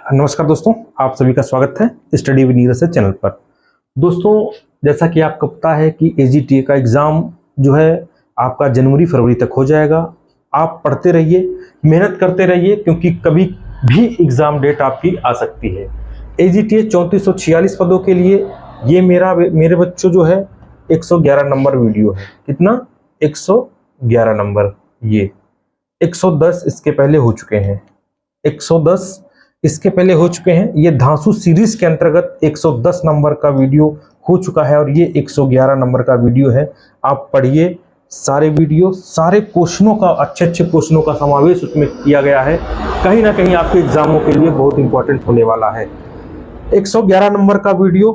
नमस्कार दोस्तों, आप सभी का स्वागत है स्टडी विद नीरज चैनल पर। दोस्तों, जैसा कि आपको पता है कि एजीटीए का एग्ज़ाम जो है आपका जनवरी फरवरी तक हो जाएगा। आप पढ़ते रहिए, मेहनत करते रहिए, क्योंकि कभी भी एग्ज़ाम डेट आपकी आ सकती है। एजीटीए 3446 पदों के लिए ये मेरे बच्चों जो है 111 नंबर वीडियो है। कितना? 111 नंबर। ये 110 इसके पहले हो चुके हैं। 110 इसके पहले हो चुके हैं। ये धांसू सीरीज के अंतर्गत 110 नंबर का वीडियो हो चुका है और ये 111 नंबर का वीडियो है। आप पढ़िए सारे वीडियो, सारे क्वेश्चनों का, अच्छे अच्छे क्वेश्चनों का समावेश उसमें किया गया है। कहीं ना कहीं आपके एग्जामों के लिए बहुत इंपॉर्टेंट होने वाला है। 111 नंबर का वीडियो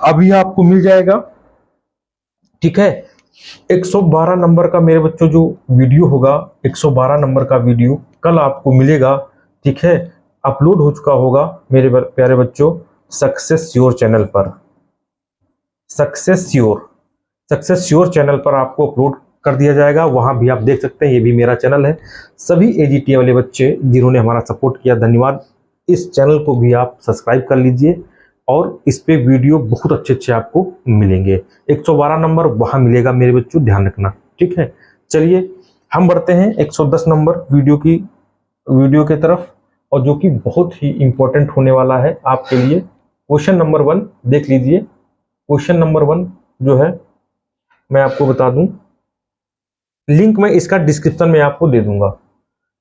अभी आपको मिल जाएगा, ठीक है। 112 नंबर का मेरे बच्चों जो वीडियो होगा, 112 नंबर का वीडियो कल आपको मिलेगा, ठीक है। अपलोड हो चुका होगा मेरे प्यारे बच्चों सक्सेस योर चैनल पर। सक्सेस योर चैनल पर आपको अपलोड कर दिया जाएगा। वहां भी आप देख सकते हैं, ये भी मेरा चैनल है। सभी एजीटीए वाले बच्चे जिन्होंने हमारा सपोर्ट किया, धन्यवाद। इस चैनल को भी आप सब्सक्राइब कर लीजिए और इस पे वीडियो बहुत अच्छे अच्छे आपको मिलेंगे। 112 नंबर वहां मिलेगा मेरे बच्चों, ध्यान रखना, ठीक है। चलिए हम बढ़ते हैं 110 नंबर वीडियो के तरफ, और जो कि बहुत ही इंपॉर्टेंट होने वाला है आपके लिए। क्वेश्चन नंबर 1 देख लीजिए। क्वेश्चन नंबर 1 जो है मैं आपको बता दूं, लिंक मैं इसका डिस्क्रिप्शन में आपको दे दूंगा,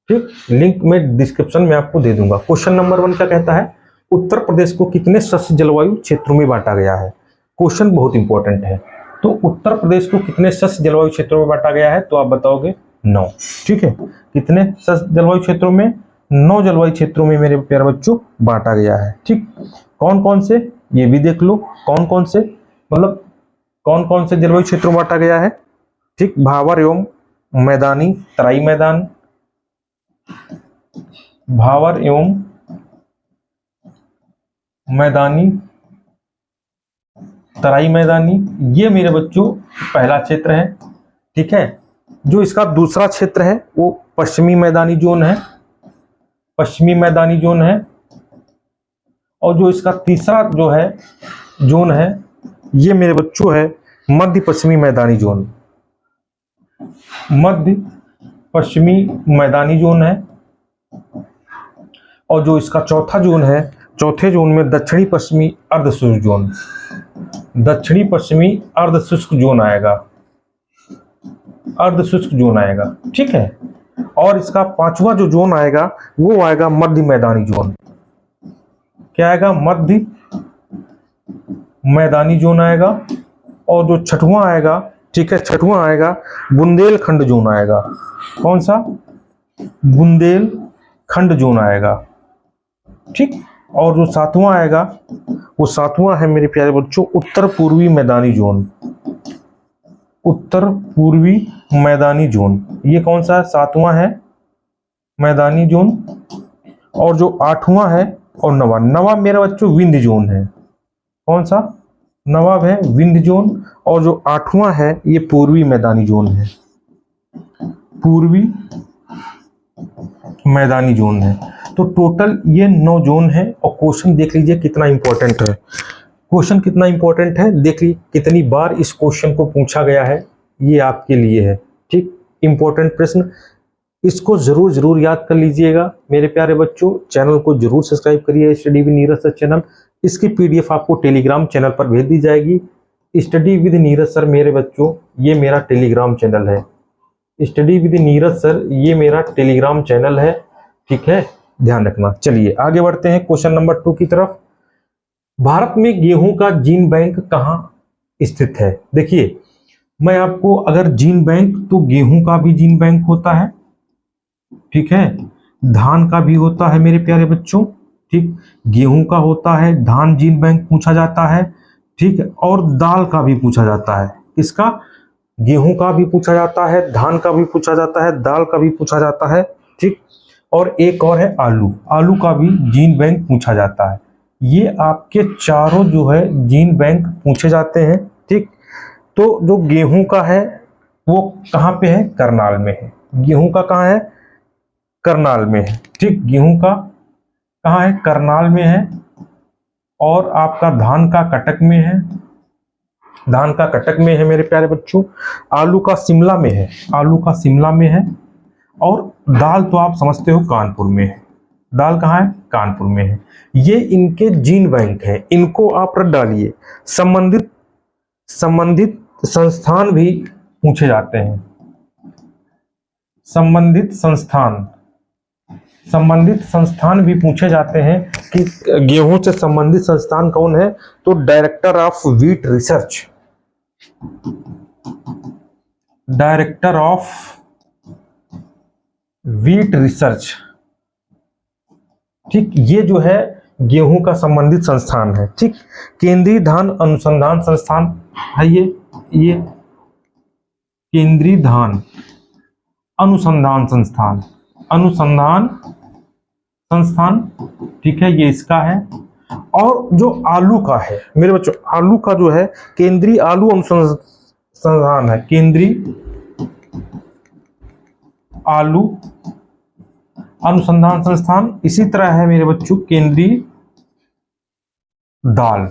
ठीक। लिंक में डिस्क्रिप्शन में आपको दे दूंगा। क्वेश्चन नंबर 1 क्या कहता है? उत्तर प्रदेश को कितने शस्य जलवायु क्षेत्रों में बांटा गया है? क्वेश्चन बहुत इंपॉर्टेंट है। तो उत्तर प्रदेश को कितने शस्य जलवायु क्षेत्रों में बांटा गया है? तो आप बताओगे 9, ठीक है। कितने शस्य जलवायु क्षेत्रों में? 9 जलवायु क्षेत्रों में मेरे प्यारे बच्चों बांटा गया है, ठीक। कौन कौन से, ये भी देख लो। कौन कौन से, मतलब कौन कौन से जलवायु क्षेत्रों में बांटा गया है, ठीक। भावर एवं मैदानी, तराई मैदान, भावर एवं मैदानी, तराई मैदानी, ये मेरे बच्चों पहला क्षेत्र है, ठीक है। जो इसका दूसरा क्षेत्र है वो पश्चिमी मैदानी जोन है, पश्चिमी मैदानी जोन है। और जो इसका तीसरा जो है जोन है, ये मेरे बच्चों है मध्य पश्चिमी मैदानी जोन, मध्य पश्चिमी मैदानी जोन है। और जो इसका चौथा जोन है, चौथे जोन में दक्षिणी पश्चिमी अर्धशुष्क जोन, दक्षिणी पश्चिमी अर्धशुष्क जोन आएगा, अर्धशुष्क जोन आएगा, ठीक है। और इसका पांचवा जो जोन आएगा वो आएगा मध्य मैदानी जोन। क्या आएगा? मध्य मैदानी जोन आएगा। और जो छठवां आएगा, ठीक है, छठवां आएगा बुंदेलखंड जोन आएगा। कौन सा? बुंदेलखंड जोन आएगा, ठीक। और जो सातवां आएगा वो सातवां है मेरे प्यारे बच्चों उत्तर पूर्वी मैदानी जोन, उत्तर पूर्वी मैदानी जोन। ये कौन सा है? सातवां है मैदानी जोन। और जो आठवां है और नवा मेरे बच्चों विंध्य जोन है। कौन सा? नवाब है विंध्य जोन। और जो आठवां है ये पूर्वी मैदानी जोन है, पूर्वी मैदानी जोन है। तो टोटल ये 9 जोन है। और क्वेश्चन देख लीजिए कितना इंपॉर्टेंट है। क्वेश्चन कितना इंपॉर्टेंट है देख लीजिए, कितनी बार इस क्वेश्चन को पूछा गया है, ये आपके लिए है, ठीक। इंपॉर्टेंट प्रश्न, इसको जरूर याद कर लीजिएगा मेरे प्यारे बच्चों। चैनल को जरूर सब्सक्राइब करिए, study with Neeraj sir channel. इसकी पीडीएफ आपको टेलीग्राम चैनल पर भेज दी जाएगी। स्टडी विद नीरज सर मेरे बच्चों ये मेरा टेलीग्राम चैनल है। स्टडी विद नीरज सर ये मेरा टेलीग्राम चैनल है, ठीक है, ध्यान रखना। चलिए आगे बढ़ते हैं क्वेश्चन नंबर 2 की तरफ। भारत में गेहूं का जीन बैंक कहां स्थित है? देखिए, मैं आपको अगर जीन बैंक, तो गेहूं का भी जीन बैंक होता है, ठीक है। धान का भी होता है मेरे प्यारे बच्चों, ठीक। गेहूं का होता है, धान जीन बैंक पूछा जाता है, ठीक है। और दाल का भी पूछा जाता है। इसका गेहूं का भी पूछा जाता है, धान का भी पूछा जाता है, दाल का भी पूछा जाता है, ठीक। और एक और है आलू, आलू का भी जीन बैंक पूछा जाता है। ये आपके चारों जो है जीन बैंक पूछे जाते हैं, ठीक। तो जो गेहूं का है वो कहाँ पे है? करनाल में है। गेहूं का कहाँ है? करनाल में है, ठीक। गेहूं का कहाँ है? करनाल में है। और आपका धान का कटक में है, धान का कटक में है मेरे प्यारे बच्चों। आलू का शिमला में है, आलू का शिमला में है। और दाल तो आप समझते हो कानपुर में है। दाल कहाँ है? कानपुर में है। ये इनके जीन बैंक है, इनको आप रट डालिए। संबंधित संबंधित संस्थान भी पूछे जाते हैं। संबंधित संस्थान भी पूछे जाते हैं कि गेहूं से संबंधित संस्थान कौन है? तो director of wheat research, director of wheat research. ठीक, ये जो है गेहूं का संबंधित संस्थान है। ठीक, केंद्रीय धान अनुसंधान संस्थान है ये केंद्रीय धान अनुसंधान संस्थान, ठीक है, ये इसका है। और जो आलू का है मेरे बच्चों, आलू का जो है केंद्रीय आलू अनुसंधान है, केंद्रीय आलू अनुसंधान संस्थान। इसी तरह है मेरे बच्चों केंद्रीय दाल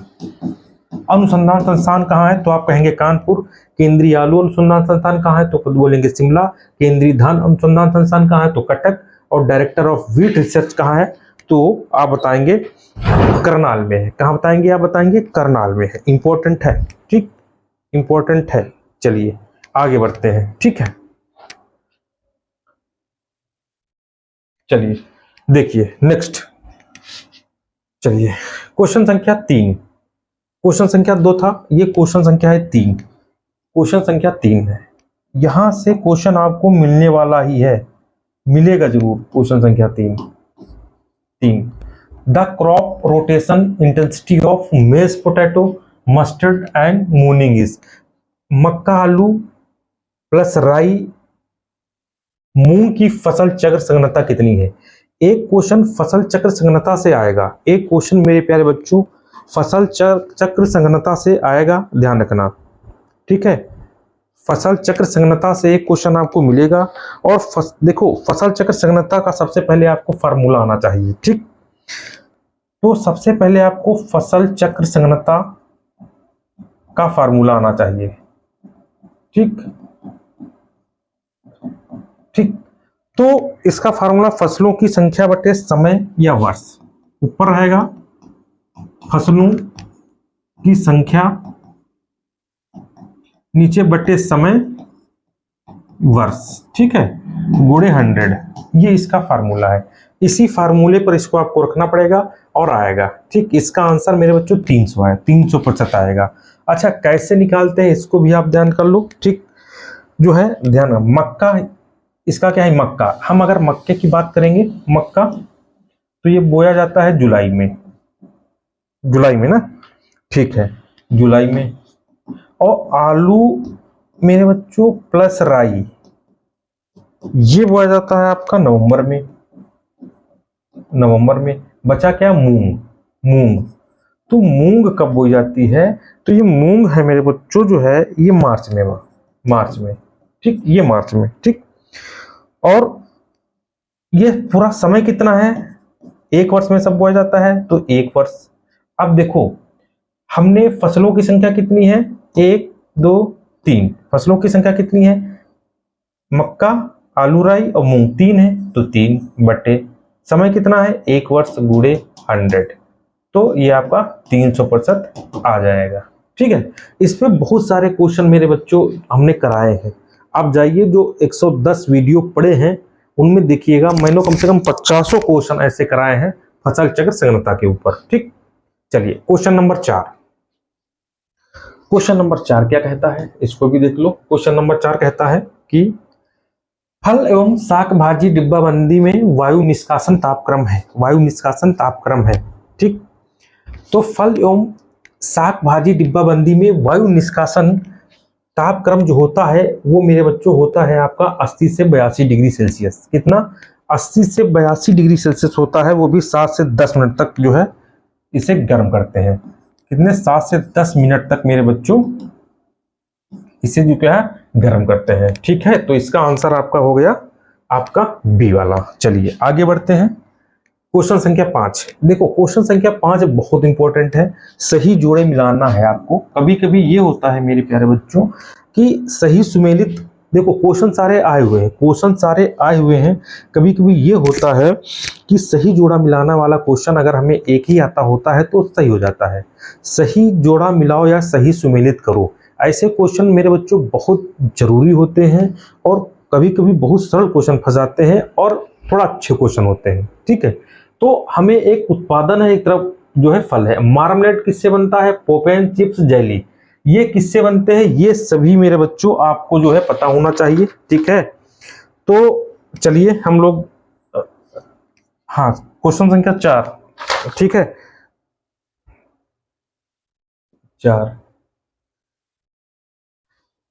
अनुसंधान संस्थान कहाँ है? तो आप कहेंगे कानपुर। केंद्रीय आलू अनुसंधान संस्थान कहाँ है? तो बोलेंगे शिमला। केंद्रीय धान अनुसंधान संस्थान कहाँ है? तो कटक। और डायरेक्टर ऑफ व्हीट रिसर्च कहाँ है? तो आप बताएंगे करनाल में है। कहाँ बताएंगे? आप बताएंगे करनाल में है। इंपॉर्टेंट है, ठीक, इंपॉर्टेंट है। चलिए आगे बढ़ते हैं, ठीक है। चलिए देखिए नेक्स्ट। चलिए क्वेश्चन संख्या 3, क्वेश्चन संख्या 2 था, ये क्वेश्चन संख्या है 3। क्वेश्चन संख्या 3 है, यहां से क्वेश्चन आपको मिलने वाला ही है, मिलेगा जरूर। क्वेश्चन संख्या 3, the crop rotation intensity of maize potato mustard and moong is. मक्का आलू प्लस राई मूंग की फसल चक्र संघनता कितनी है? एक क्वेश्चन फसल चक्र संघनता से आएगा, एक क्वेश्चन मेरे प्यारे बच्चों फसल चक्र संघनता से आएगा, ध्यान रखना, ठीक है। फसल चक्र संघनता से एक क्वेश्चन आपको मिलेगा। और देखो फसल चक्र संघनता का सबसे पहले आपको फार्मूला आना चाहिए, ठीक। तो सबसे पहले आपको फसल चक्र संघनता का फार्मूला आना चाहिए, ठीक ठीक। तो इसका फार्मूला फसलों की संख्या बटे समय या वर्ष, ऊपर रहेगा फसलों की संख्या, नीचे बटे समय वर्ष, ठीक है, गुणे 100। ये इसका फार्मूला है। इसी फार्मूले पर इसको आपको रखना पड़ेगा और आएगा, ठीक। इसका आंसर मेरे बच्चों 300 है, 300% आएगा। अच्छा कैसे निकालते हैं इसको भी आप ध्यान कर लो, ठीक। जो है ध्यान, मक्का इसका क्या है? मक्का, हम अगर मक्के की बात करेंगे, मक्का तो ये बोया जाता है जुलाई में, जुलाई में ना, ठीक है, जुलाई में। और आलू मेरे बच्चों प्लस राई ये बोया जाता है आपका नवंबर में, नवंबर में। बचा क्या? मूंग, मूंग। तो मूंग कब बोई जाती है? तो ये मूंग है मेरे बच्चों जो है ये मार्च में, मार्च में, ठीक, ये मार्च में, ठीक। और ये पूरा समय कितना है? एक वर्ष में सब बोया जाता है, तो एक वर्ष। अब देखो हमने फसलों की संख्या कितनी है? 1 2 3। फसलों की संख्या कितनी है? मक्का आलू राई और मूंग 3 है, तो 3 बटे समय कितना है? 1 वर्ष गुणे 100। तो ये आपका 300% आ जाएगा, ठीक है। इस पे बहुत सारे क्वेश्चन मेरे बच्चों हमने कराए हैं। आप जाइए जो 110 वीडियो पड़े हैं उनमें देखिएगा, मैंने कम से कम 50 क्वेश्चन ऐसे कराए हैं फसल चक्र संघनता के ऊपर, ठीक। चलिए क्वेश्चन नंबर 4, क्वेश्चन नंबर 4 क्या कहता है इसको भी देख लो। क्वेश्चन नंबर 4 कहता है कि फल एवं शाक भाजी डिब्बाबंदी में वायु निष्कासन तापक्रम है, वायु निष्कासन तापक्रम है, ठीक। तो फल एवं शाक भाजी डिब्बाबंदी में वायु निष्कासन तापक्रम जो होता है वो मेरे बच्चों होता है आपका 80 से 82 डिग्री सेल्सियस। कितना? 80 से 82 डिग्री सेल्सियस होता है, वो भी 7 से 10 मिनट तक जो है इसे गर्म करते हैं। कितने? 7 से 10 मिनट तक मेरे बच्चों इसे जो क्या है गर्म करते हैं, ठीक है। तो इसका आंसर आपका हो गया आपका बी वाला। चलिए आगे बढ़ते हैं। क्वेश्चन संख्या 5, देखो क्वेश्चन संख्या 5 बहुत इंपॉर्टेंट है। सही जोड़े मिलाना है आपको। कभी कभी ये होता है मेरे प्यारे बच्चों कि सही सुमेलित, देखो क्वेश्चन सारे आए हुए हैं, क्वेश्चन सारे आए हुए हैं, कभी कभी ये होता है कि सही जोड़ा मिलाना वाला क्वेश्चन अगर हमें एक ही आता होता है तो सही हो जाता है। सही जोड़ा मिलाओ या सही सुमेलित करो, ऐसे क्वेश्चन मेरे बच्चों बहुत जरूरी होते हैं और कभी कभी बहुत सरल क्वेश्चन फंसाते हैं और थोड़ा अच्छे क्वेश्चन होते हैं। ठीक है, तो हमें एक उत्पादन है, एक तरफ जो है फल है। मार्मलेट किससे बनता है? पोपेन, चिप्स, जेली, ये किससे बनते हैं? ये सभी मेरे बच्चों आपको जो है पता होना चाहिए। ठीक है, तो चलिए हम लोग, हाँ क्वेश्चन संख्या 4, ठीक है 4,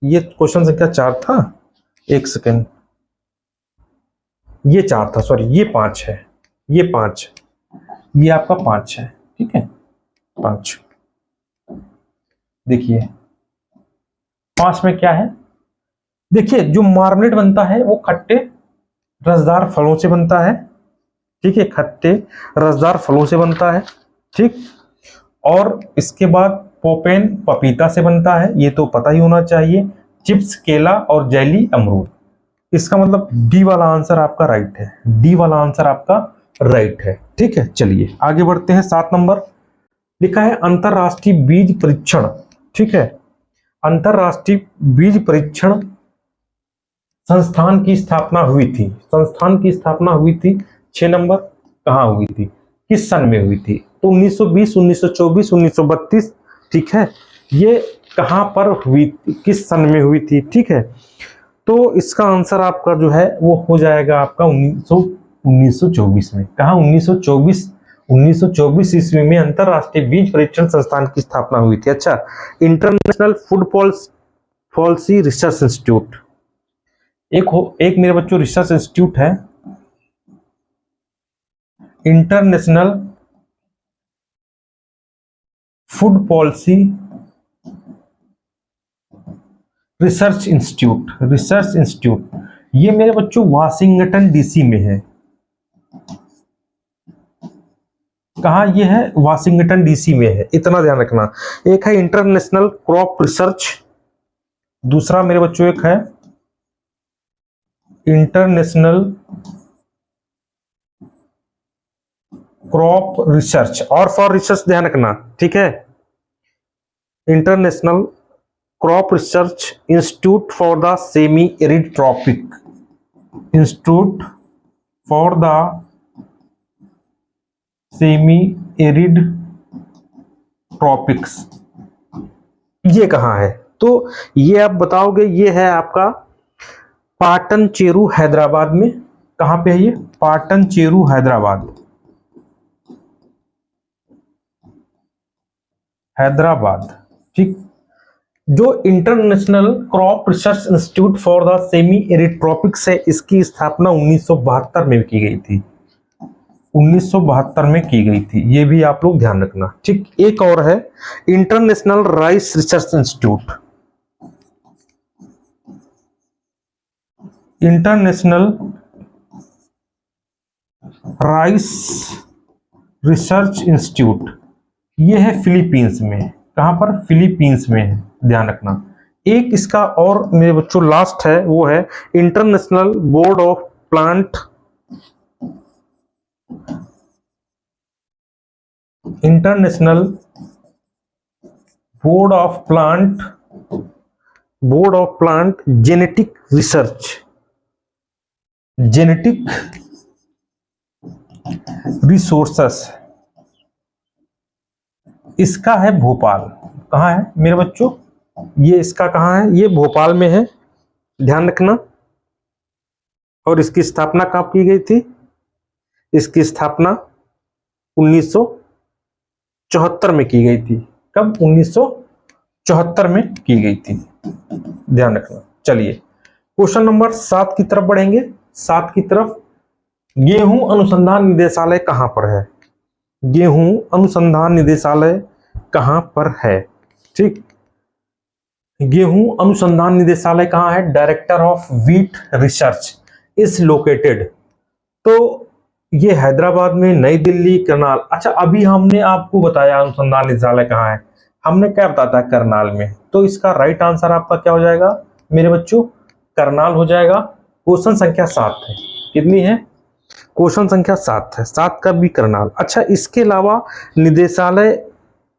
ये क्वेश्चन संख्या 4 था, एक सेकेंड, ये 4 था, सॉरी ये 5 है, ये 5, ये आपका 5 है। ठीक है 5, देखिए 5 में क्या है? देखिए जो मार्मलेट बनता है वो खट्टे रसदार फलों से बनता है। ठीक है, खट्टे रसदार फलों से बनता है। ठीक, और इसके बाद पोपेन पपीता से बनता है, ये तो पता ही होना चाहिए। चिप्स केला और जेली अमरूद। इसका मतलब डी वाला आंसर आपका राइट है, डी वाला आंसर आपका राइट है। ठीक है, चलिए आगे बढ़ते हैं। 7 नंबर लिखा है अंतरराष्ट्रीय बीज परीक्षण। ठीक है, अंतरराष्ट्रीय बीज परीक्षण संस्थान की स्थापना हुई थी। संस्थान की स्थापना हुई थी 6 नंबर, कहाँ हुई थी, किस सन में हुई थी? तो 1920, 1924, 1932। ठीक है, ये कहाँ पर हुई, किस सन में हुई थी? ठीक है, तो इसका आंसर आपका जो है वो हो जाएगा आपका 1924 में। कहा 1924 ईस्वी में अंतरराष्ट्रीय बीज परीक्षण संस्थान की स्थापना हुई थी। अच्छा, international food policy research institute, एक मेरे बच्चों रिसर्च इंस्टीट्यूट है, international food policy research institute, ये मेरे बच्चों वाशिंगटन डीसी में है। कहा ये है? वाशिंगटन डीसी में है, इतना ध्यान रखना। एक है इंटरनेशनल क्रॉप रिसर्च, दूसरा मेरे बच्चों एक है इंटरनेशनल क्रॉप रिसर्च, और फॉर रिसर्च ध्यान रखना। ठीक है, international crop research institute for the semi arid tropic, institute for the semi arid tropics, ये कहाँ है? तो ये आप बताओगे, ये है आपका पाटन चेरू हैदराबाद में। कहाँ पे है ये? पाटन चेरू हैदराबाद, हैदराबाद। ठीक, जो international crop research institute for the semi arid tropics है, इसकी स्थापना 1972 में की गई थी, 1972 में की गई थी, ये भी आप लोग ध्यान रखना। ठीक, एक और है international rice research institute, international rice research institute, ये है फिलीपींस में। कहां पर? फिलीपींस में है, ध्यान रखना। एक इसका और मेरे बच्चों लास्ट है, वो है international board of plant, international board of plant genetic research, genetic resources, इसका है भोपाल। कहाँ है मेरे बच्चों? ये इसका कहाँ है? ये भोपाल में है, ध्यान रखना। और इसकी स्थापना कब की गई थी? इसकी स्थापना 1974 में की गई थी। कब? 1974 में की गई थी, ध्यान रखना। चलिए क्वेश्चन नंबर 7 की तरफ बढ़ेंगे। 7 की तरफ, गेहूं अनुसंधान निदेशालय कहां पर है? गेहूं अनुसंधान निदेशालय कहां पर है? ठीक, गेहूं अनुसंधान निदेशालय कहां है? Director of wheat research is located. तो ये हैदराबाद में, नई दिल्ली, करनाल। अच्छा, अभी हमने आपको बताया अनुसंधान निदेशालय कहाँ है, हमने क्या बताया था, करनाल में। तो इसका राइट आंसर आपका क्या हो जाएगा मेरे बच्चों, करनाल हो जाएगा। क्वेश्चन संख्या 7 है, कितनी है, क्वेश्चन संख्या 7 है, 7 का भी करनाल। अच्छा, इसके अलावा निदेशालय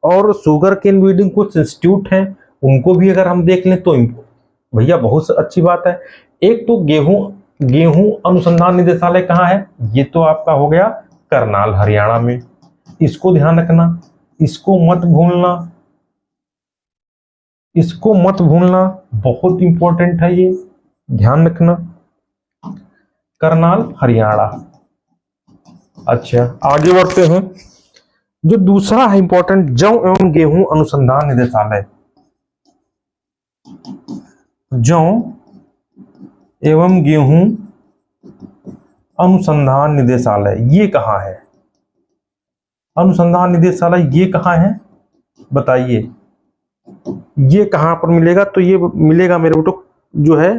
और शुगर केन ब्रीडिंग कुछ इंस्टीट्यूट हैं, उनको भी अगर हम देख लें तो भैया बहुत अच्छी बात है। एक तो गेहूं अनुसंधान निदेशालय कहाँ है, ये तो आपका हो गया करनाल, हरियाणा में। इसको ध्यान रखना, इसको मत भूलना, इसको मत भूलना, बहुत इंपॉर्टेंट है ये, ध्यान रखना, करनाल हरियाणा। अच्छा, आगे बढ़ते हैं। जो दूसरा है इंपॉर्टेंट, जौ एवं गेहूं अनुसंधान निदेशालय, जौ एवं गेहूं अनुसंधान निदेशालय, ये कहाँ है, अनुसंधान निदेशालय ये कहाँ है बताइए, ये कहाँ पर मिलेगा, तो ये मिलेगा मेरे बेटो जो है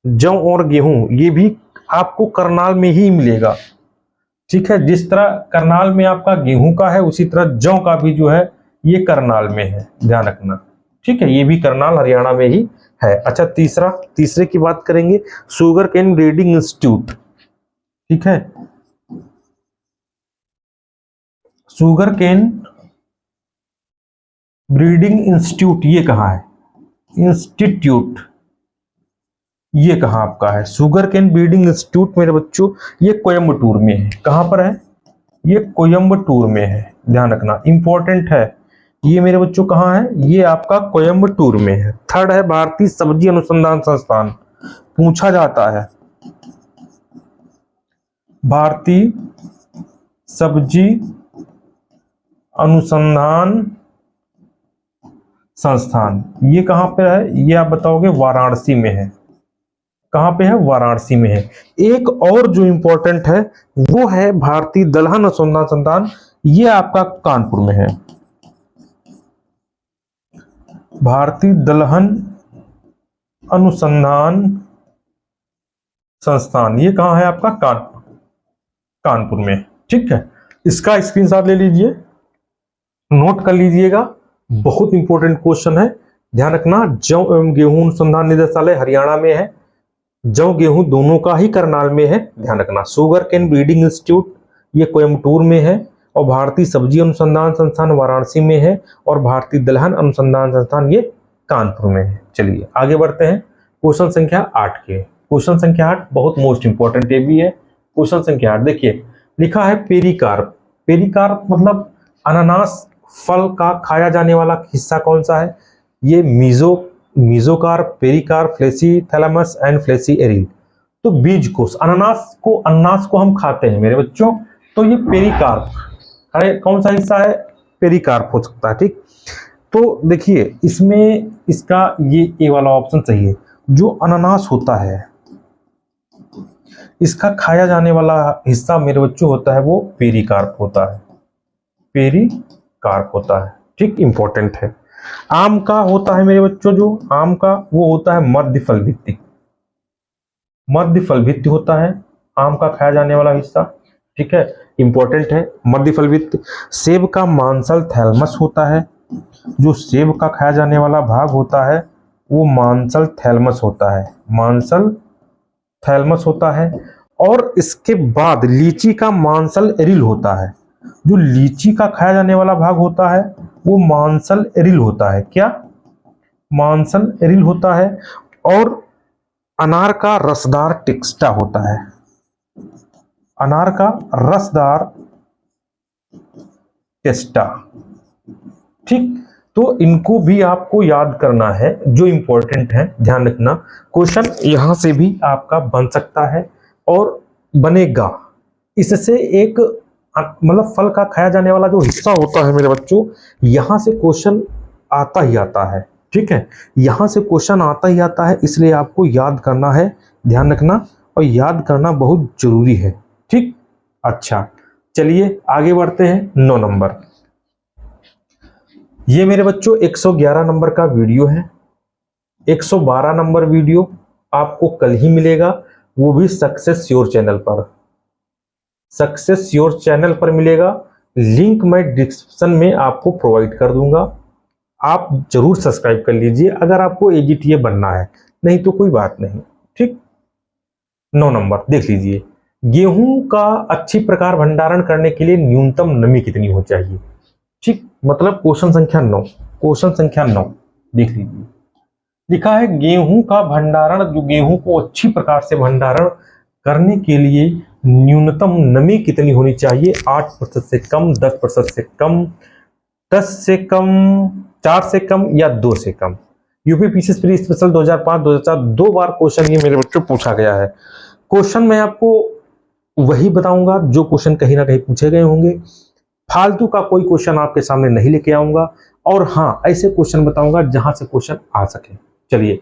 जौ और गेहूं, ये भी आपको करनाल में ही मिलेगा। ठीक है, जिस तरह करनाल में आपका गेहूं का है, उसी तरह जौ का भी जो है ये करनाल में है, ध्यान रखना। ठीक है, ये भी करनाल हरियाणा में ही है। अच्छा, तीसरे की बात करेंगे, शुगर केन ब्रीडिंग इंस्टीट्यूट। ठीक है, शुगर केन ब्रीडिंग इंस्टीट्यूट ये कहाँ है, इंस्टीट्यूट ये कहाँ आपका है, शुगर केन ब्रीडिंग इंस्टीट्यूट मेरे बच्चों ये कोयम्बटूर में है। कहाँ पर है, ये कोयम्बटूर में है, ध्यान रखना, इंपॉर्टेंट है ये मेरे बच्चों। कहाँ है, ये आपका कोयम्बटूर में है। थर्ड है भारतीय सब्जी अनुसंधान संस्थान, पूछा जाता है, भारतीय सब्जी अनुसंधान संस्थान, ये कहाँ पे है, ये आप बताओगे, वाराणसी में है। कहाँ पे है, वाराणसी में है। एक और जो इंपॉर्टेंट है वो है भारतीय दलहन अनुसंधान संस्थान, ये आपका कानपुर में है, भारतीय दलहन अनुसंधान संस्थान, ये कहाँ है आपका, कानपुर में। ठीक है, इसका स्क्रीनशॉट ले लीजिए, नोट कर लीजिएगा, बहुत इंपॉर्टेंट क्वेश्चन है, ध्यान रखना। जौ एवं गेहूं अनुसंधान निदेशालय हरियाणा में है, जौ गेहूं दोनों का ही करनाल में है, ध्यान रखना। शुगर केन ब्रीडिंग इंस्टीट्यूट ये कोयम्बटूर में है, और भारतीय सब्जी अनुसंधान संस्थान वाराणसी में है, और भारतीय दलहन अनुसंधान संस्थान ये कानपुर में है। चलिए आगे बढ़ते हैं क्वेश्चन संख्या 8 के। क्वेश्चन संख्या 8 बहुत मोस्ट इंपॉर्टेंट ये भी है। क्वेश्चन संख्या 8 देखिए, लिखा है पेरिकार्प। पेरिकार्प मतलब अनानास फल का खाया जाने वाला हिस्सा कौन सा है, ये mesocarp, pericarp, fleshy thalamus and fleshy aril. तो बीज कोष, अनानास को हम खाते हैं मेरे बच्चों, तो ये पेरिकार्प, अरे कौन सा हिस्सा है, पेरिकार्प हो सकता है। ठीक, तो देखिए इसमें इसका ये ए वाला ऑप्शन सही है। जो अनानास होता है इसका खाया जाने वाला हिस्सा मेरे बच्चों होता है वो पेरिकार्प होता है, पेरिकार्प होता है। ठीक, इंपॉर्टेंट है। आम का होता है मेरे बच्चों, जो आम का वो होता है मध्य फल भित्ति, मध्य फल भित्ति होता है आम का खाया जाने वाला हिस्सा। ठीक है, इंपॉर्टेंट है, मध्य फल भित्ति। सेब का मांसल थैलमस होता है, जो सेब का खाया जाने वाला भाग होता है वो मांसल थैलमस होता है, मांसल थैलमस होता है। और इसके बाद लीची का मांसल एरिल होता है, जो लीची का खाया जाने वाला भाग होता है वो मांसल एरिल होता है। क्या, मांसल एरिल होता है। और अनार का रसदार टेक्स्टा होता है, अनार का रसदार टेस्टा। ठीक, तो इनको भी आपको याद करना है, जो इंपॉर्टेंट है, ध्यान रखना। क्वेश्चन यहां से भी आपका बन सकता है और बनेगा। इससे एक मतलब फल का खाया जाने वाला जो हिस्सा होता है मेरे बच्चों, यहां से क्वेश्चन आता ही आता है। ठीक है, यहां से क्वेश्चन आता ही आता है, इसलिए आपको याद करना है, ध्यान रखना, और याद करना बहुत जरूरी है। ठीक, अच्छा चलिए आगे बढ़ते हैं। 9 नंबर, ये मेरे बच्चों 111 नंबर का वीडियो है। 112 नंबर वीडियो आपको कल ही मिलेगा, वो भी सक्सेस योर चैनल पर। सक्सेस योर चैनल पर मिलेगा। लिंक मैं डिस्क्रिप्शन में आपको प्रोवाइड कर दूंगा, आप जरूर सब्सक्राइब कर लीजिए अगर आपको एजीटीए बनना है, नहीं तो कोई बात नहीं। ठीक। 9 नंबर देख लीजिए, गेहूं का अच्छी प्रकार भंडारण करने के लिए न्यूनतम नमी कितनी हो चाहिए। ठीक, मतलब क्वेश्चन संख्या 9, क्वेश्चन संख्या 9 देख लीजिए। लिखा है गेहूं का भंडारण, जो गेहूं को अच्छी प्रकार से भंडारण करने के लिए न्यूनतम नमी कितनी होनी चाहिए। 8% से कम, 10% से कम, 10 से कम, 4 से कम या 2 से कम। यूपी पीसीएस प्री स्पेशल 2005-2004 2 बार क्वेश्चन ये मेरे बच्चों पूछा गया है। क्वेश्चन मैं आपको वही बताऊंगा जो क्वेश्चन कहीं ना कहीं पूछे गए होंगे, फालतू का कोई क्वेश्चन आपके सामने नहीं लेके आऊंगा, और हाँ ऐसे क्वेश्चन बताऊंगा जहां से क्वेश्चन आ सके। चलिए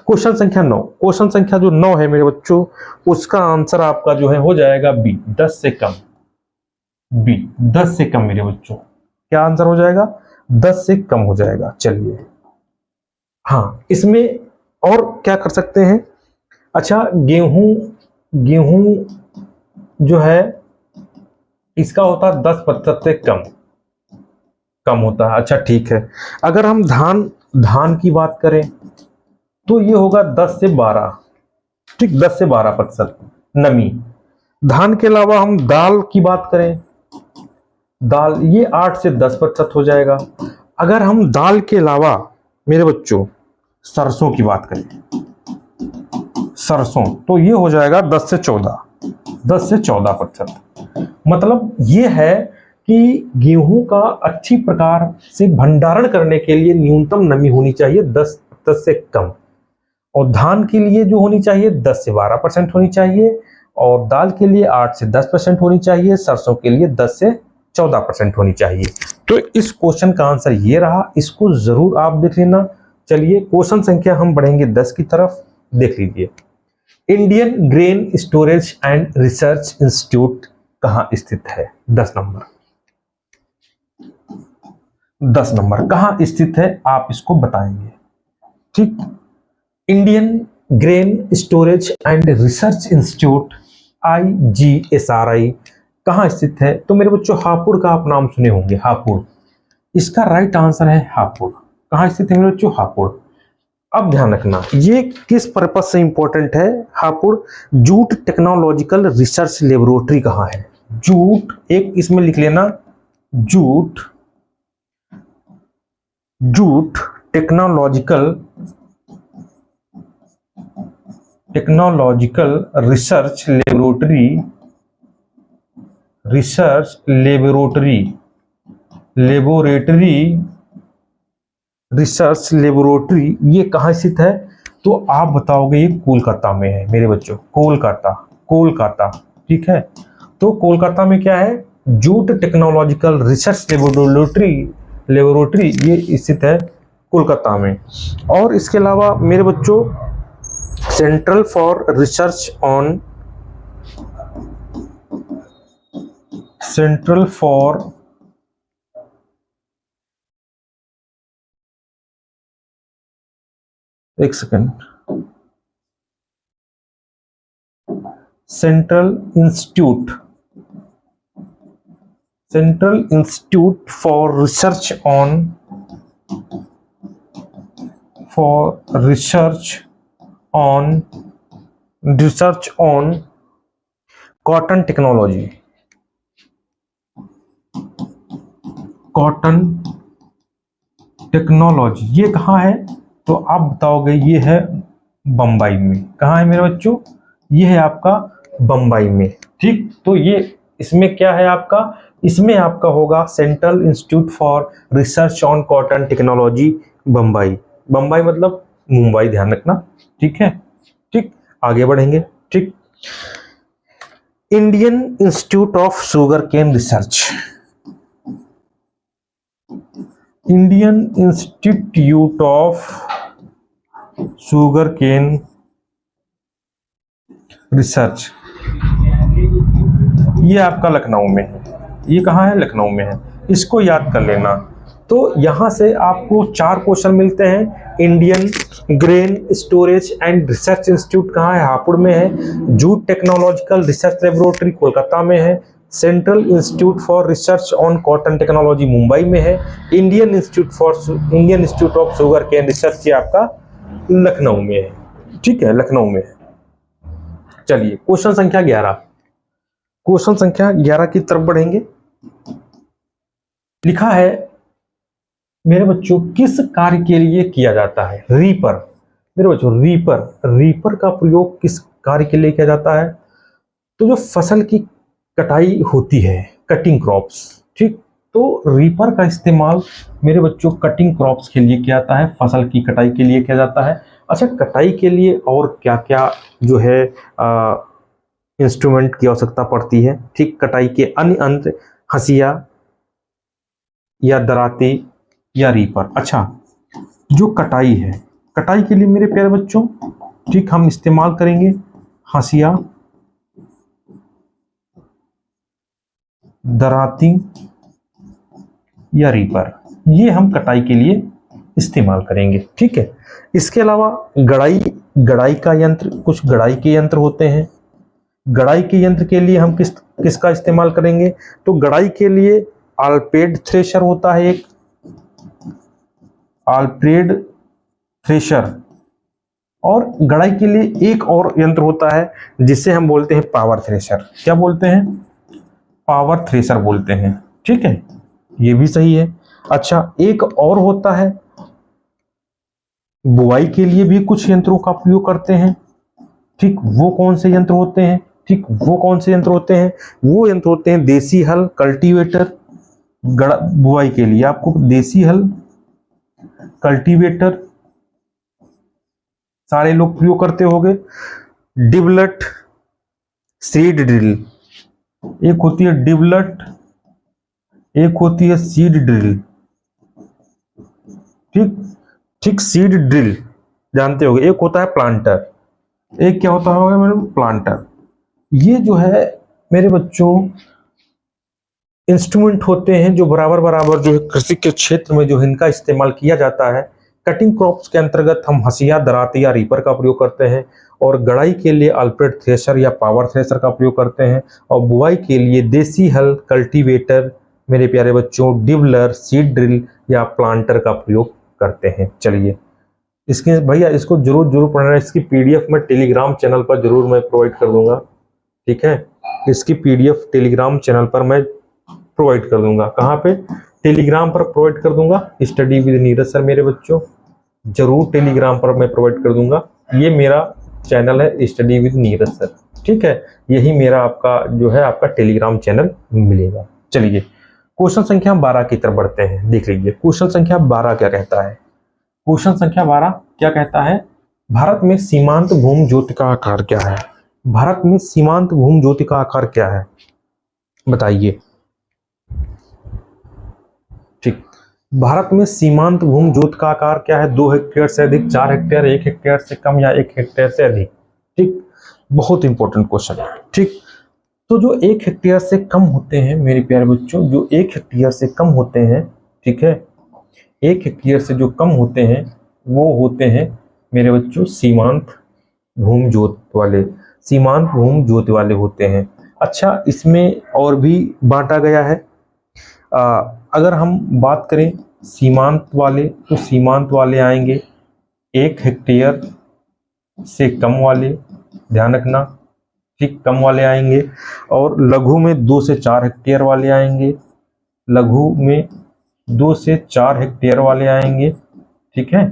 क्वेश्चन संख्या 9, क्वेश्चन संख्या जो 9 है मेरे बच्चों, उसका आंसर आपका जो है हो जाएगा बी, 10 से कम। बी 10 से कम मेरे बच्चों, क्या आंसर हो जाएगा, 10 से कम हो जाएगा। चलिए हाँ, इसमें और क्या कर सकते हैं। अच्छा, गेहूं जो है इसका होता है 10% से कम होता है। अच्छा ठीक है, अगर हम धान की बात करें तो ये होगा 10 से 12। ठीक, 10 से 12% नमी। धान के अलावा हम दाल की बात करें, दाल ये 8 से 10% हो जाएगा। अगर हम दाल के अलावा मेरे बच्चों सरसों की बात करें, सरसों, तो ये हो जाएगा 10 से 14%। मतलब ये है कि गेहूं का अच्छी प्रकार से भंडारण करने के लिए न्यूनतम नमी होनी चाहिए 10% से कम, और धान के लिए जो होनी चाहिए 10 से 12% होनी चाहिए, और दाल के लिए 8 से 10% होनी चाहिए, सरसों के लिए 10 से 14% होनी चाहिए। तो इस क्वेश्चन का आंसर ये रहा, इसको जरूर आप देख लेना। चलिए क्वेश्चन संख्या हम बढ़ेंगे 10 की तरफ, देख लीजिए। Indian grain storage and research institute कहां स्थित है। 10 नंबर, 10 नंबर कहां स्थित है आप इसको बताएंगे। ठीक, Indian grain storage and research institute IGSRI कहां स्थित है। तो मेरे बच्चों हापुड़ का आप नाम सुने होंगे, हापुड़, इसका राइट आंसर है हापुड़। कहां स्थित है मेरे बच्चों, हापुड़। अब ध्यान रखना ये किस पर्पज से इंपॉर्टेंट है। Hapur jute technological research laboratory कहां है। जूट, एक इसमें लिख लेना, जूट टेक्नोलॉजिकल रिसर्च लेबोरेटरी ये कहाँ स्थित है। तो आप बताओगे ये कोलकाता में है मेरे बच्चों, कोलकाता। ठीक है, तो कोलकाता में क्या है, जूट टेक्नोलॉजिकल रिसर्च लेबोरेटरी ये स्थित है कोलकाता में। और इसके अलावा मेरे बच्चों सेंट्रल फॉर रिसर्च ऑन एक second, central institute for research on cotton technology ये कहाँ है। तो आप बताओगे ये है बम्बई में। कहाँ है मेरे बच्चों, ये है आपका बम्बई में। ठीक, तो ये इसमें क्या है आपका, इसमें आपका होगा central institute for research on cotton technology Bombay. Bombay मतलब मुंबई, ध्यान रखना। ठीक है, ठीक, आगे बढ़ेंगे। ठीक, Indian institute of sugar cane research, Indian institute of sugar cane research, ये आपका लखनऊ में है। ये कहाँ है, लखनऊ में है, इसको याद कर लेना। तो यहाँ से आपको 4 क्वेश्चन मिलते हैं। Indian grain storage and research institute कहाँ है? हापुड़ में है। Jute technological research laboratory Kolkata में है। Central institute for research on cotton technology Mumbai में है। Indian institute of sugar cane research ये आपका लखनऊ में है। ठीक है, लखनऊ में है। चलिए क्वेश्चन संख्या 11, क्वेश्चन संख्या 11 की तरफ बढ़ेंगे। लिखा है मेरे बच्चों, किस कार्य के लिए किया जाता है रीपर? मेरे बच्चों रीपर का प्रयोग किस कार्य के लिए किया जाता है? तो जो फसल की कटाई होती है, कटिंग क्रॉप्स, ठीक, तो रीपर का इस्तेमाल मेरे बच्चों कटिंग क्रॉप्स के लिए किया जाता है, फसल की कटाई के लिए किया जाता है। अच्छा, कटाई के लिए और क्या क्या जो है इंस्ट्रूमेंट की आवश्यकता पड़ती है? ठीक, कटाई के अन्य अंत हंसिया या दराती या रीपर। अच्छा, जो कटाई है, कटाई के लिए मेरे प्यारे बच्चों, ठीक, हम इस्तेमाल करेंगे हंसिया, दराती या रीपर, ये हम कटाई के लिए इस्तेमाल करेंगे। ठीक है, इसके अलावा गड़ाई का यंत्र, कुछ गड़ाई के यंत्र होते हैं। गड़ाई के यंत्र के लिए हम किसका इस्तेमाल करेंगे? तो गड़ाई के लिए आल्पेड थ्रेशर होता है, एक आल्पेड थ्रेशर, और गड़ाई के लिए एक और यंत्र होता है जिसे हम बोलते हैं पावर थ्रेशर। क्या बोलते हैं? पावर थ्रेशर बोलते हैं। ठीक है, ये भी सही है। अच्छा, एक और होता है, बुआई के लिए भी कुछ यंत्रों का प्रयोग करते हैं। ठीक, वो कौन से यंत्र होते हैं? ठीक, वो कौन से यंत्र होते हैं? वो यंत्र होते हैं देसी हल, कल्टीवेटर। बुआई के लिए आपको देसी हल, कल्टीवेटर सारे लोग प्रयोग करते होंगे। डिबलट, सीड ड्रिल, एक होती है डिबलट, एक होती है सीड ड्रिल। ठीक, सीड ड्रिल जानते होंगे। एक होता है प्लांटर, एक क्या होता होगा मेरे प्लांटर। ये जो है मेरे बच्चों इंस्ट्रूमेंट होते हैं जो बराबर जो है कृषि के क्षेत्र में जो इनका इस्तेमाल किया जाता है। कटिंग क्रॉप्स के अंतर्गत हम हंसिया, दराती या रीपर का प्रयोग करते हैं, और गड़ाई के लिए अल्फ्रेड थ्रेशर या पावर थ्रेशर का प्रयोग करते हैं, और बुआई के लिए देसी हल, कल्टीवेटर, मेरे प्यारे बच्चों डिबलर, सीड ड्रिल या प्लांटर का प्रयोग करते हैं। चलिए, इसके भैया इसको जरूर पढ़ना है। इसकी पीडीएफ मैं टेलीग्राम चैनल पर जरूर मैं प्रोवाइड कर दूंगा। ठीक है, इसकी पीडीएफ टेलीग्राम चैनल पर मैं प्रोवाइड कर दूंगा। कहाँ पे? टेलीग्राम पर प्रोवाइड कर दूंगा। स्टडी विद नीरज सर मेरे बच्चों, जरूर टेलीग्राम पर मैं प्रोवाइड कर दूंगा। ये मेरा चैनल है स्टडी विद नीरज सर। ठीक है, यही मेरा आपका जो है आपका टेलीग्राम चैनल मिलेगा। चलिए क्वेश्चन संख्या 12 की तरफ बढ़ते हैं। देख लीजिए क्वेश्चन संख्या 12 क्या कहता है। क्वेश्चन संख्या 12 क्या कहता है? भारत में सीमांत भूमि ज्योति का आकार क्या है? भारत में सीमांत भूमि ज्योति का आकार क्या है, बताइए। ठीक, भारत में सीमांत भूमि ज्योति का आकार क्या है? 2 हेक्टेयर से अधिक, 4 हेक्टेयर, 1 हेक्टेयर से कम या 1 हेक्टेयर से अधिक। ठीक, बहुत इंपॉर्टेंट क्वेश्चन है। ठीक, तो जो 1 हेक्टेयर से कम होते हैं मेरे प्यारे बच्चों, जो 1 हेक्टेयर से कम होते हैं, ठीक है, 1 हेक्टेयर से जो कम होते हैं वो होते हैं मेरे बच्चों सीमांत भूमि ज्योति वाले, सीमांत भूमि ज्योति वाले होते हैं। अच्छा, इसमें और भी बांटा गया है। अगर हम बात करें सीमांत वाले, तो सीमांत वाले आएंगे 1 हेक्टेयर से कम वाले, ध्यान रखना। ठीक, कम वाले आएंगे। और लघु में 2 से 4 हेक्टेयर वाले आएंगे, लघु में 2 से 4 हेक्टेयर वाले आएंगे। ठीक है,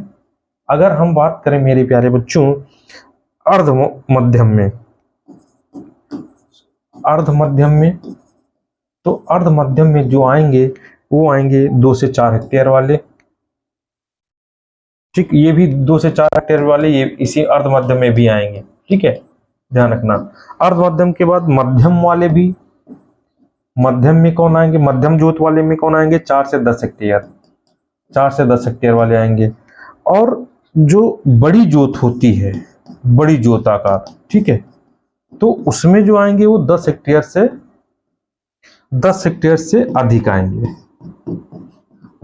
अगर हम बात करें मेरे प्यारे बच्चों अर्ध मध्यम में, अर्ध मध्यम में, तो अर्ध मध्यम में जो आएंगे वो आएंगे 2 से 4 हेक्टेयर वाले। ठीक, ये भी 2 से 4 हेक्टेयर वाले ये इसी अर्ध मध्यम में भी आएंगे। ठीक है, ध्यान रखना। अर्ध मध्यम के बाद मध्यम वाले भी, मध्यम में कौन आएंगे? मध्यम जोत वाले में कौन आएंगे? 4 से 10 हेक्टेयर, 4 से 10 हेक्टेयर वाले आएंगे। और जो बड़ी जोत होती है, बड़ी जोत आकार, ठीक है, तो उसमें जो आएंगे वो 10 हेक्टेयर से अधिक आएंगे,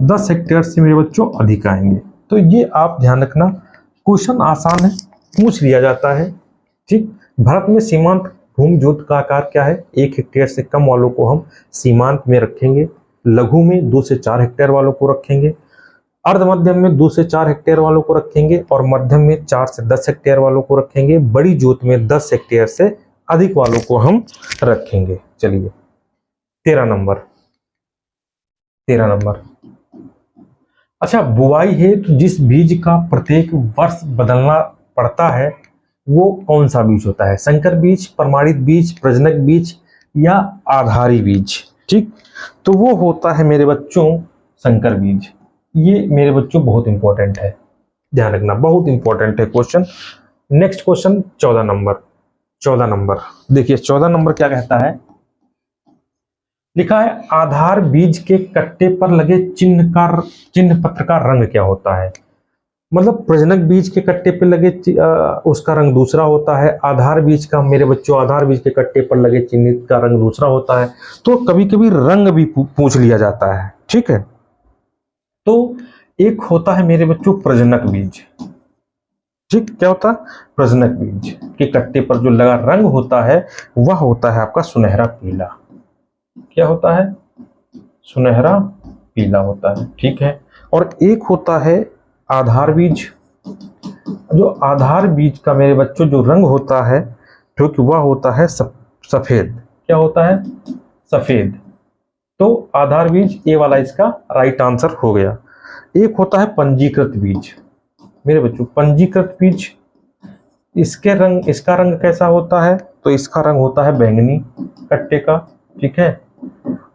10 हेक्टेयर से मेरे बच्चों अधिक आएंगे। तो ये आप ध्यान रखना, क्वेश्चन आसान है, पूछ लिया जाता है। ठीक, भारत में सीमांत भूमि जोत का आकार क्या है? 1 हेक्टेयर से कम वालों को हम सीमांत में रखेंगे, लघु में 2 से 4 हेक्टेयर वालों को रखेंगे, अर्ध मध्यम में 2 से 4 हेक्टेयर वालों को रखेंगे और मध्यम में 4 से 10 हेक्टेयर वालों को रखेंगे। बड़ी जोत में 10 हेक्टेयर से अधिक वालों को हम रखेंगे। चलिए 13 नंबर। अच्छा, बुआई है तो जिस बीज का प्रत्येक वर्ष बदलना पड़ता है वो कौन सा बीज होता है? संकर बीज, प्रमाणित बीज, प्रजनक बीज या आधारी बीज? ठीक, तो वो होता है मेरे बच्चों संकर बीज। ये मेरे बच्चों बहुत इंपॉर्टेंट है, ध्यान रखना, बहुत इंपॉर्टेंट है क्वेश्चन। नेक्स्ट क्वेश्चन 14 नंबर देखिए 14 नंबर क्या कहता है? लिखा है आधार बीज के कट्टे पर लगे चिन्ह पत्र का रंग क्या होता है? मतलब प्रजनक बीज के कट्टे पर लगे उसका रंग दूसरा होता है, आधार बीज का मेरे बच्चों आधार बीज के कट्टे पर लगे चिन्हित का रंग दूसरा होता है। तो कभी कभी रंग भी पूछ लिया जाता है। ठीक है, तो एक होता है मेरे बच्चों प्रजनक बीज। ठीक, क्या होता है? प्रजनक बीज के कट्टे पर जो लगा रंग होता है वह होता है आपका सुनहरा पीला। क्या होता है? सुनहरा पीला होता है। ठीक है, और एक होता है आधार बीज। जो आधार बीज का मेरे बच्चों जो रंग होता है क्योंकि वह होता है सफेद। क्या होता है? सफेद। तो आधार बीज ए वाला इसका राइट आंसर हो गया। एक होता है पंजीकृत बीज मेरे बच्चों। पंजीकृत बीज इसका रंग कैसा होता है? तो इसका रंग होता है बैंगनी कट्टे का। ठीक है,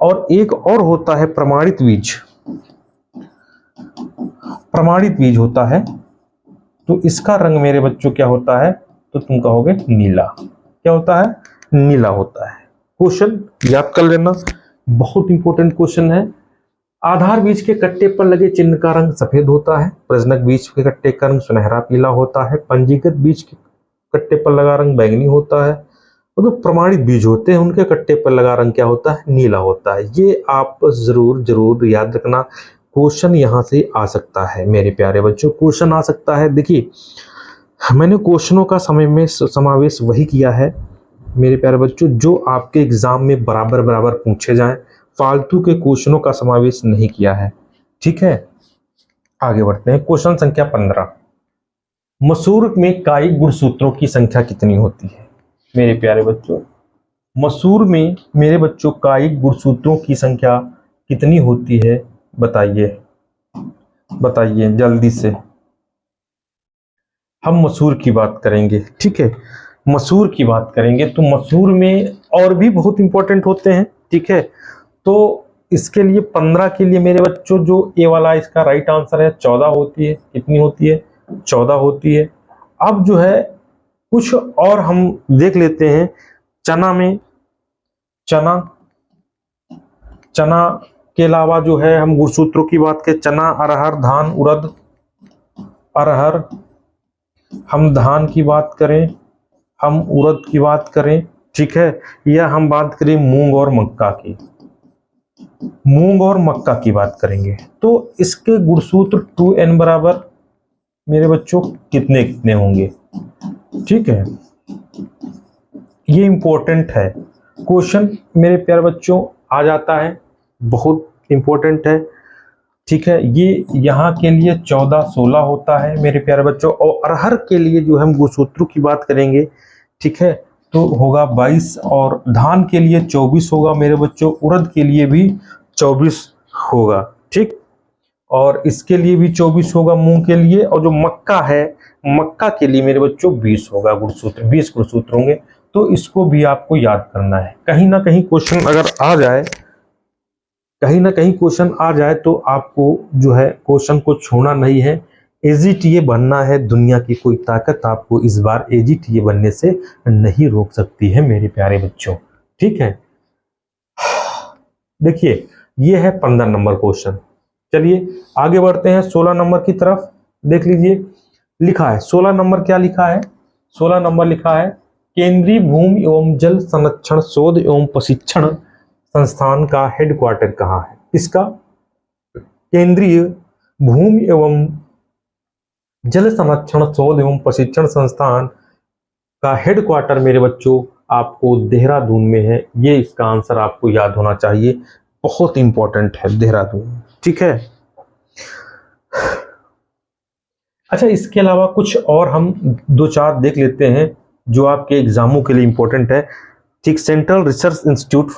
और एक और होता है प्रमाणित बीज। प्रमाणित बीज होता है तो इसका रंग मेरे बच्चों क्या होता है? तो तुम कहोगे नीला। क्या होता है? नीला होता है। क्वेश्चन याद कर लेना, बहुत इंपॉर्टेंट क्वेश्चन है। आधार बीज के कट्टे पर लगे चिन्ह का रंग सफेद होता है, प्रजनक बीज के कट्टे का रंग सुनहरा पीला होता है, पंजीकृत बीज के कट्टे पर लगा रंग बैंगनी होता है, और जो प्रमाणित बीज होते हैं उनके कट्टे पर लगा रंग क्या होता है? नीला होता है। ये आप जरूर याद रखना, क्वेश्चन यहां से आ सकता है मेरे प्यारे बच्चों, क्वेश्चन आ सकता है। देखिए मैंने क्वेश्चनों का समावेश वही किया है मेरे प्यारे बच्चों जो आपके एग्जाम में बराबर पूछे जाएं, फालतू के क्वेश्चनों का समावेश नहीं किया है। ठीक है, आगे बढ़ते हैं। क्वेश्चन संख्या 15, मसूर में काई गुणसूत्रों की संख्या कितनी होती है? मेरे प्यारे बच्चों, मसूर में मेरे बच्चों काई गुणसूत्रों की संख्या कितनी होती है? बताइए जल्दी से। हम मसूर की बात करेंगे। ठीक है, मसूर की बात करेंगे तो मसूर में और भी बहुत इंपॉर्टेंट होते हैं। ठीक है, तो इसके लिए 15 के लिए मेरे बच्चों जो ए वाला इसका राइट आंसर है 14 होती है। कितनी होती है? 14 होती है। अब जो है कुछ और हम देख लेते हैं। चना में चना के अलावा जो है हम गुणसूत्रों की बात करें, चना, अरहर, धान, उड़द, अरहर, हम धान की बात करें, हम उड़द की बात करें, ठीक है, या हम बात करें मूंग और मक्का की बात करेंगे तो इसके गुणसूत्र 2n बराबर मेरे बच्चों कितने होंगे? ठीक है, ये इंपॉर्टेंट है क्वेश्चन मेरे प्यारे बच्चों, आ जाता है, बहुत इंपॉर्टेंट है। ठीक है, ये यहाँ के लिए 14-16 होता है मेरे प्यारे बच्चों, और अरहर के लिए जो हम गुणसूत्रों की बात करेंगे, ठीक है, तो होगा 22, और धान के लिए 24 होगा मेरे बच्चों, उड़द के लिए भी 24 होगा। ठीक, और इसके लिए भी 24 होगा मूंग के लिए, और जो मक्का है मक्का के लिए मेरे बच्चों 20 होगा गुणसूत्र, 20 गुणसूत्र होंगे। तो इसको भी आपको याद करना है। कहीं ना कहीं क्वेश्चन अगर आ जाए, कहीं ना कहीं क्वेश्चन आ जाए तो आपको जो है क्वेश्चन को छोड़ना नहीं है। एजीटीए बनना है, दुनिया की कोई ताकत आपको इस बार एजीटीए बनने से नहीं रोक सकती है मेरे प्यारे बच्चों। ठीक है, देखिए ये है 15 नंबर क्वेश्चन। चलिए आगे बढ़ते हैं 16 नंबर की तरफ। देख लीजिए, लिखा है 16 नंबर, क्या लिखा है? 16 नंबर लिखा है केंद्रीय भूमि एवं जल संरक्षण शोध एवं प्रशिक्षण संस्थान का हेडक्वार्टर कहाँ है? इसका केंद्रीय भूमि एवं जल संरक्षण शोध एवं प्रशिक्षण संस्थान का हेडक्वार्टर मेरे बच्चों आपको देहरादून में है। ये इसका आंसर आपको याद होना चाहिए, बहुत इंपॉर्टेंट है देहरादून। ठीक है। अच्छा, इसके अलावा कुछ और हम दो चार देख लेते हैं जो आपके एग्जामों के लिए इंपॉर्टेंट है। ठीक, सेंट्रल रिसर्च इंस्टीट्यूट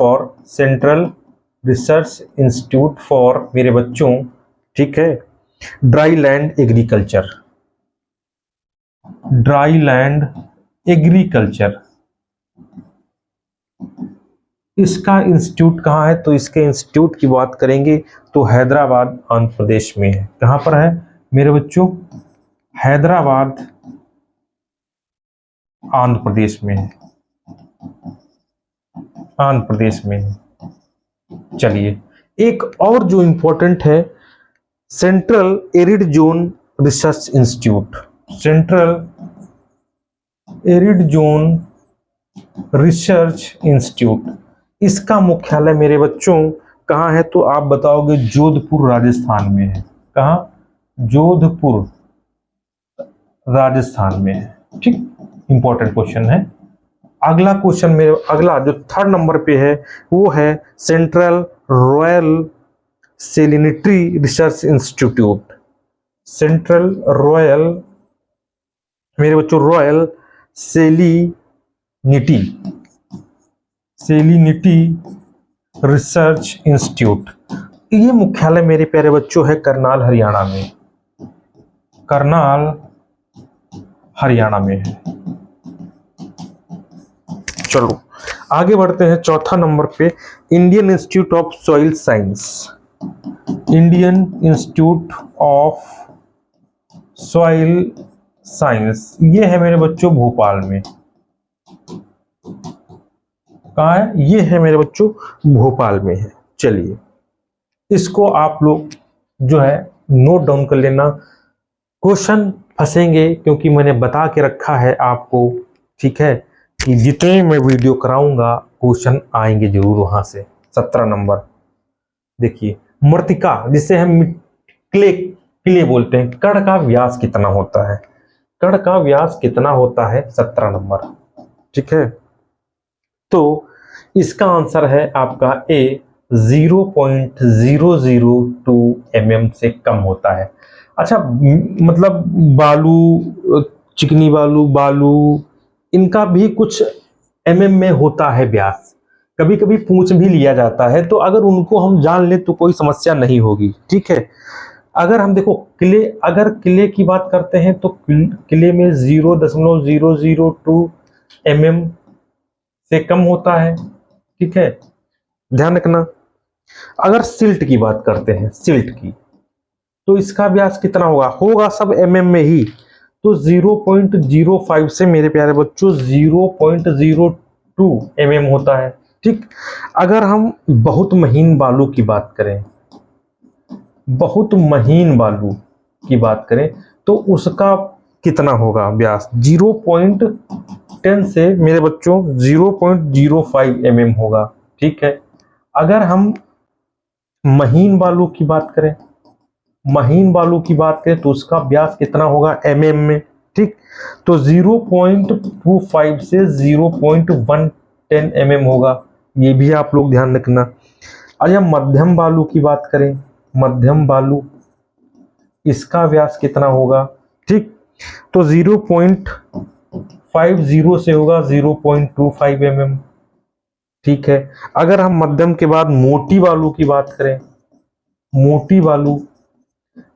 फॉर मेरे बच्चों, ठीक है, ड्राई लैंड एग्रीकल्चर, इसका इंस्टीट्यूट कहाँ है? तो इसके इंस्टीट्यूट की बात करेंगे तो हैदराबाद आंध्र प्रदेश में है। कहाँ पर है मेरे बच्चों? हैदराबाद आंध्र प्रदेश में है, आंध्र प्रदेश में है। चलिए, एक और जो इंपॉर्टेंट है, central arid zone research institute, central arid zone research institute, इसका मुख्यालय मेरे बच्चों कहाँ है? तो आप बताओगे जोधपुर राजस्थान में है। कहाँ? जोधपुर राजस्थान में है। ठीक, इंपॉर्टेंट क्वेश्चन है। अगला क्वेश्चन मेरे, अगला जो थर्ड नंबर पे है वो है central royal salinity research institute, central royal मेरे बच्चों रॉयल सेलिनिटी रिसर्च इंस्टीट्यूट, ये मुख्यालय मेरे प्यारे बच्चों है करनाल हरियाणा में, करनाल हरियाणा में है। चलो आगे बढ़ते हैं। चौथा नंबर पे Indian institute of soil science, Indian institute of soil science, ये है मेरे बच्चों भोपाल में। कहाँ है? ये है मेरे बच्चों भोपाल में है। चलिए, इसको आप लोग जो है नोट डाउन कर लेना, क्वेश्चन फंसेंगे क्योंकि मैंने बता के रखा है आपको, ठीक है, कि जितने मैं वीडियो कराऊंगा क्वेश्चन आएंगे जरूर वहां से। 17 नंबर देखिए, मृतिका जिसे हम क्ले बोलते हैं, कण का व्यास कितना होता है? कण का व्यास कितना होता है? 17 नंबर। ठीक है, तो इसका आंसर है आपका ए 0.002 mm से कम होता है। अच्छा, मतलब बालू, चिकनी बालू, इनका भी कुछ mm में होता है व्यास, कभी कभी पूछ भी लिया जाता है, तो अगर उनको हम जान ले तो कोई समस्या नहीं होगी। ठीक है, अगर हम देखो अगर क्ले की बात करते हैं तो क्ले में 0.002 mm से कम होता है। ठीक है, ध्यान रखना। अगर सिल्ट की बात करते हैं, सिल्ट की, तो इसका व्यास कितना होगा सब mm में ही, तो 0.05 से मेरे प्यारे बच्चों 0.02 mm होता है। ठीक, अगर हम बहुत महीन बालू की बात करें, बहुत महीन बालू की बात करें तो उसका कितना होगा व्यास? 0.10 से मेरे बच्चों 0.05 mm होगा। ठीक है, अगर हम महीन बालू की बात करें, तो उसका व्यास कितना होगा mm में? ठीक, तो 0.25 से 0.110 mm होगा, ये भी आप लोग ध्यान रखना। अगर मध्यम बालू की बात करें, मध्यम बालू, इसका व्यास कितना होगा? ठीक, तो 0.50 से होगा 0.25 mm। ठीक है, अगर हम मध्यम के बाद मोटी बालू की बात करें, मोटी बालू,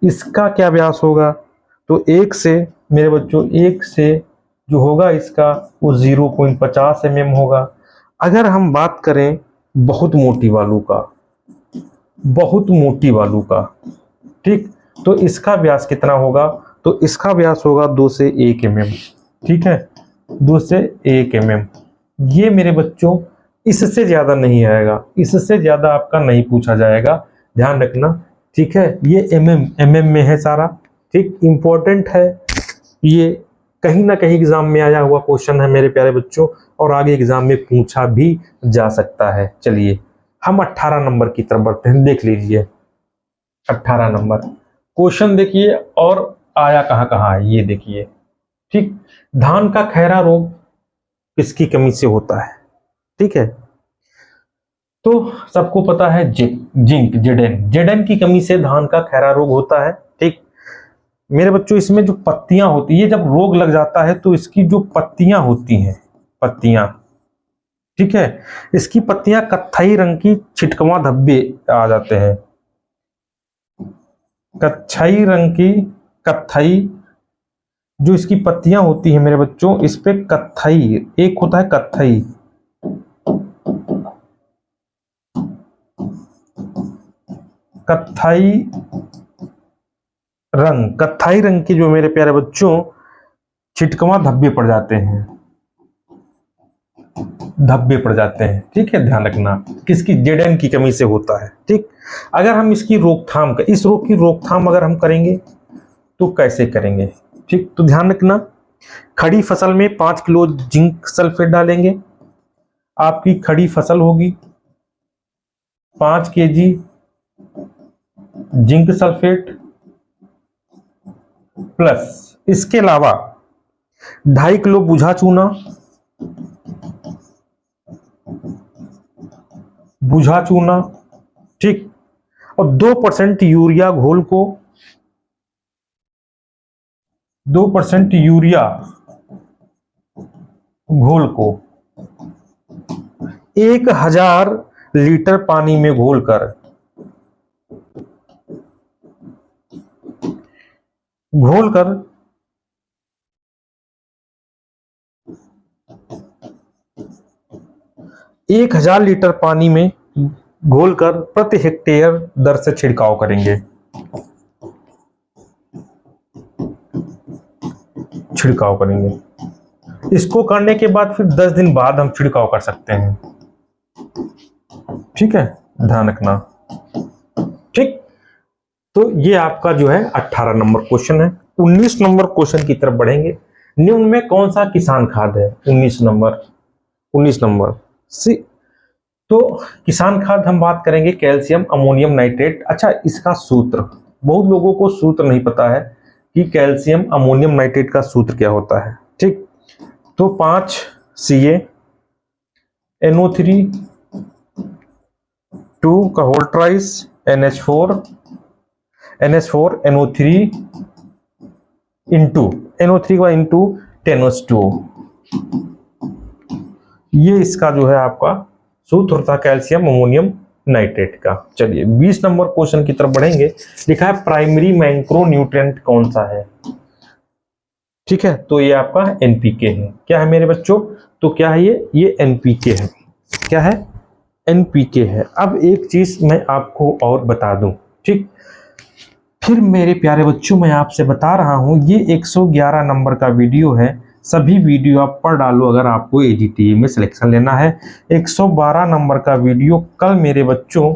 इसका क्या व्यास होगा? तो 1 से मेरे बच्चों 1 से जो होगा इसका वो 0.50 mm होगा। अगर हम बात करें बहुत मोटी बालू का, बहुत मोटी बालू का, ठीक, तो इसका व्यास कितना होगा? तो इसका व्यास होगा 2 से 1 mm। ठीक है, 2 से 1 mm। ये मेरे बच्चों इससे ज्यादा नहीं आएगा, इससे ज्यादा आपका नहीं पूछा जाएगा, ध्यान रखना। ठीक है, ये mm में है सारा। ठीक, इंपॉर्टेंट है, ये कहीं ना कहीं एग्जाम में आया हुआ क्वेश्चन है मेरे प्यारे बच्चों, और आगे एग्जाम में पूछा भी जा सकता है। चलिए हम 18 नंबर की तरफ बढ़ते हैं, देख लीजिए 18 नंबर क्वेश्चन देखिए, और आया कहाँ कहाँ है ये देखिए। ठीक, धान का खैरा रोग किसकी कमी से होता है? ठीक है, तो सबको पता है जिंक जेडन की कमी से धान का खैरा रोग होता है। ठीक मेरे बच्चों, इसमें जो पत्तियां होती है, जब रोग लग जाता है तो इसकी जो पत्तियां होती हैं, पत्तियां, ठीक है, इसकी पत्तियां कत्थई रंग की छिटकवा धब्बे आ जाते हैं। कत्थई रंग की, कत्थई जो इसकी पत्तियां होती हैं मेरे बच्चों, इस पे कत्थई, एक होता है कत्थई, कत्थई रंग की जो मेरे प्यारे बच्चों छिटकवा धब्बे पड़ जाते हैं, धब्बे पड़ जाते हैं। ठीक है, ध्यान रखना, किसकी? जेडन की कमी से होता है। ठीक, अगर हम इसकी रोकथाम, इस रोग की रोकथाम अगर हम करेंगे तो कैसे करेंगे? ठीक, तो ध्यान रखना, खड़ी फसल में 5 किलो जिंक सल्फेट डालेंगे। आपकी खड़ी फसल होगी 5 केजी जिंक सल्फेट, प्लस इसके अलावा 2.5 किलो बुझा चूना, ठीक, और 2% यूरिया घोल को, 2% यूरिया घोल को 1000 लीटर पानी में घोलकर, 1000 लीटर पानी में घोलकर प्रति हेक्टेयर दर से छिड़काव करेंगे। इसको करने के बाद फिर 10 दिन बाद हम छिड़काव कर सकते हैं। ठीक है, ध्यान रखना। ठीक, तो ये आपका जो है 18 नंबर क्वेश्चन है। 19 नंबर क्वेश्चन की तरफ बढ़ेंगे। निम्न में कौन सा किसान खाद है? 19 नंबर सी। तो किसान खाद हम बात करेंगे कैल्शियम अमोनियम नाइट्रेट। अच्छा, इसका सूत्र, बहुत लोगों को सूत्र नहीं पता है कि कैल्शियम अमोनियम नाइट्रेट का सूत्र क्या होता है। ठीक, तो 5 Ca NO3 2 का whole ट्राइस NH4 NO3 into NO3 का इंटू 10H2, ये इसका जो है आपका सूत्र होता है कैल्शियम अमोनियम नाइट्रेट का। चलिए 20 नंबर क्वेश्चन की तरफ बढ़ेंगे। लिखा है प्राइमरी मैक्रो न्यूट्रिएंट कौन सा है? ठीक है, तो ये आपका एनपीके है। क्या है मेरे बच्चों? तो क्या है ये एनपीके है। क्या है? एनपीके है। अब एक चीज मैं आपको और बता दूं, ठीक, फिर मेरे प्यारे बच्चों मैं आपसे बता रहा हूं, ये 111 नंबर का वीडियो है। सभी वीडियो आप पढ़ डालो अगर आपको एजीटीए में सिलेक्शन लेना है। 112 नंबर का वीडियो कल मेरे बच्चों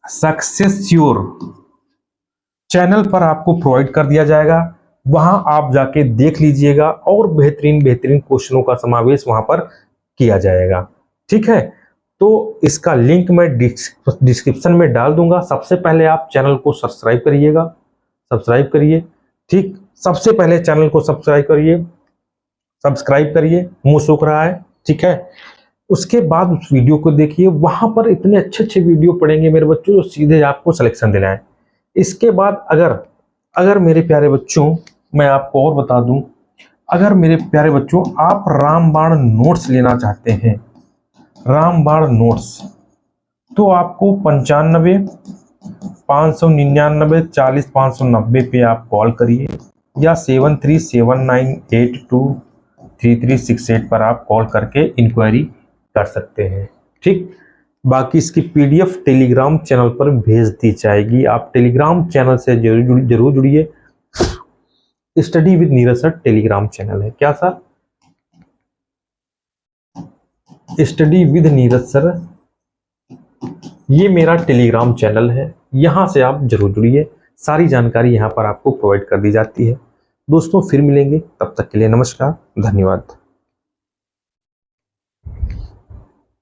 सक्सेस्योर चैनल पर आपको प्रोवाइड कर दिया जाएगा, वहां आप जाके देख लीजिएगा और बेहतरीन क्वेश्चनों का समावेश वहां पर किया जाएगा। ठीक है, तो इसका लिंक मैं डिस्क्रिप्शन में डाल दूंगा। सबसे पहले आप चैनल को सब्सक्राइब करिए। ठीक, सबसे पहले चैनल को सब्सक्राइब करिए, मुंह सूख रहा है। ठीक है, उसके बाद उस वीडियो को देखिए, वहां पर इतने अच्छे वीडियो पड़ेंगे मेरे बच्चों जो सीधे आपको सिलेक्शन दिलाएं। इसके बाद अगर मेरे प्यारे बच्चों मैं आपको और बता दूं, अगर मेरे प्यारे बच्चों आप रामबाण नोट्स लेना चाहते हैं, रामबाण नोट्स, तो आपको 95 599 40 590 पे आप कॉल करिए या 7379823368 पर आप कॉल करके इंक्वायरी कर सकते हैं। ठीक, बाकी इसकी पीडीएफ टेलीग्राम चैनल पर भेज दी जाएगी। आप टेलीग्राम चैनल से जरूर जुड़िए। Study with Neeraj sir Telegram channel है। क्या sir? Study with Neeraj sir, ये मेरा टेलीग्राम चैनल है, यहां से आप जरूर जुड़िए। सारी जानकारी यहां पर आपको प्रोवाइड कर दी जाती है। दोस्तों फिर मिलेंगे, तब तक के लिए नमस्कार, धन्यवाद।